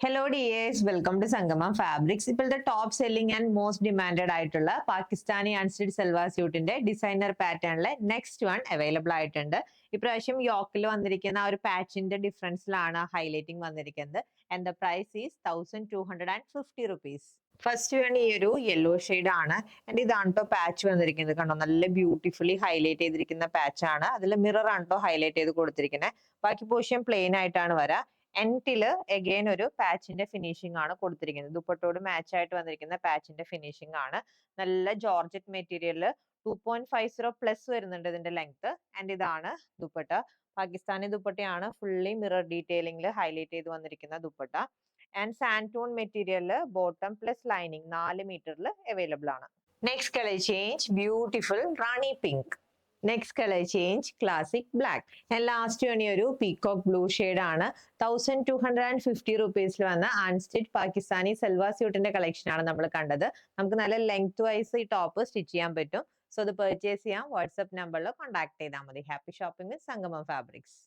Hello dears, welcome to Sangamam fabrics. ഇപ്പോഴത്തെ top selling and most demanded ആയിട്ടുള്ള Pakistani unstitch salwar സ്യൂട്ടിന്റെ designer പാറ്റേണിലെ നെക്സ്റ്റ് വൺ അവൈലബിൾ ആയിട്ടുണ്ട്. ഇപ്രാവശ്യം യോക്കിൽ വന്നിരിക്കുന്ന ആ ഒരു പാച്ചിന്റെ ഡിഫറൻസിലാണ് ഹൈലൈറ്റിംഗ് വന്നിരിക്കുന്നത്. And the price is 1250 rupees. First one ഈ ഒരു യെല്ലോ ഷെയ്ഡ് ആണ്. ആൻഡ് ഇതാണ് കേട്ടോ പാച്ച് വന്നിരിക്കുന്നത്. കണ്ടോ, നല്ല ബ്യൂട്ടിഫുള്ളി ഹൈലൈറ്റ് ചെയ്തിരിക്കുന്ന പാച്ച് ആണ്. അതിൽ മിറർ ആണ് കേട്ടോ ഹൈലൈറ്റ് ചെയ്ത് കൊടുത്തിരിക്കുന്നത്. ബാക്കി പോർഷൻ പ്ലെയിൻ ആയിട്ടാണ് വരാ. എൻഡില് എഗെയിൻ ഒരു പാച്ചിന്റെ ഫിനിഷിംഗ് ആണ് കൊടുത്തിരിക്കുന്നത്. ദുപ്പട്ടോട് മാച്ച് ആയിട്ട് വന്നിരിക്കുന്ന പാച്ചിന്റെ ഫിനിഷിംഗ് ആണ്. നല്ല ജോർജറ്റ് മെറ്റീരിയല് 2.50 പ്ലസ് വരുന്നുണ്ട് ഇതിന്റെ ലെങ്ത്. ആൻഡ് ഇതാണ് ദുപ്പട്ട. പാകിസ്ഥാനി ദുപ്പട്ടയാണ്. ഫുള്ളി മിറർ ഡീറ്റെയിലിംഗിൽ ഹൈലൈറ്റ് ചെയ്ത് വന്നിരിക്കുന്ന ദുപ്പട്ട. ആൻഡ് സാൻഡ്ടോൺ മെറ്റീരിയലില് ബോട്ടം പ്ലസ് ലൈനിങ് 4 മീറ്ററിൽ അവൈലബിൾ ആണ്. Next colour change beautiful rani pink. Next colour change classic black. And last വേണി ഒരു പീകോക്ക് ബ്ലൂ ഷെയ്ഡ് ആണ്. 1250 rupees വന്ന അൺസ്റ്റിച്ച് പാകിസ്ഥാനി സൽവാർ സ്യൂട്ടിന്റെ കളക്ഷൻ ആണ് നമ്മൾ കണ്ടത്. നമുക്ക് നല്ല ലെങ്ത് വൈസ് ഈ ടോപ്പ് സ്റ്റിച്ച് ചെയ്യാൻ പറ്റും. സോ അത് പർച്ചേസ് ചെയ്യാം. വാട്സ്ആപ്പ് നമ്പറിൽ കോൺടാക്ട് ചെയ്താൽ മതി. ഹാപ്പി ഷോപ്പിംഗ് വിത്ത് സംഗമം ഫാബ്രിക്സ്.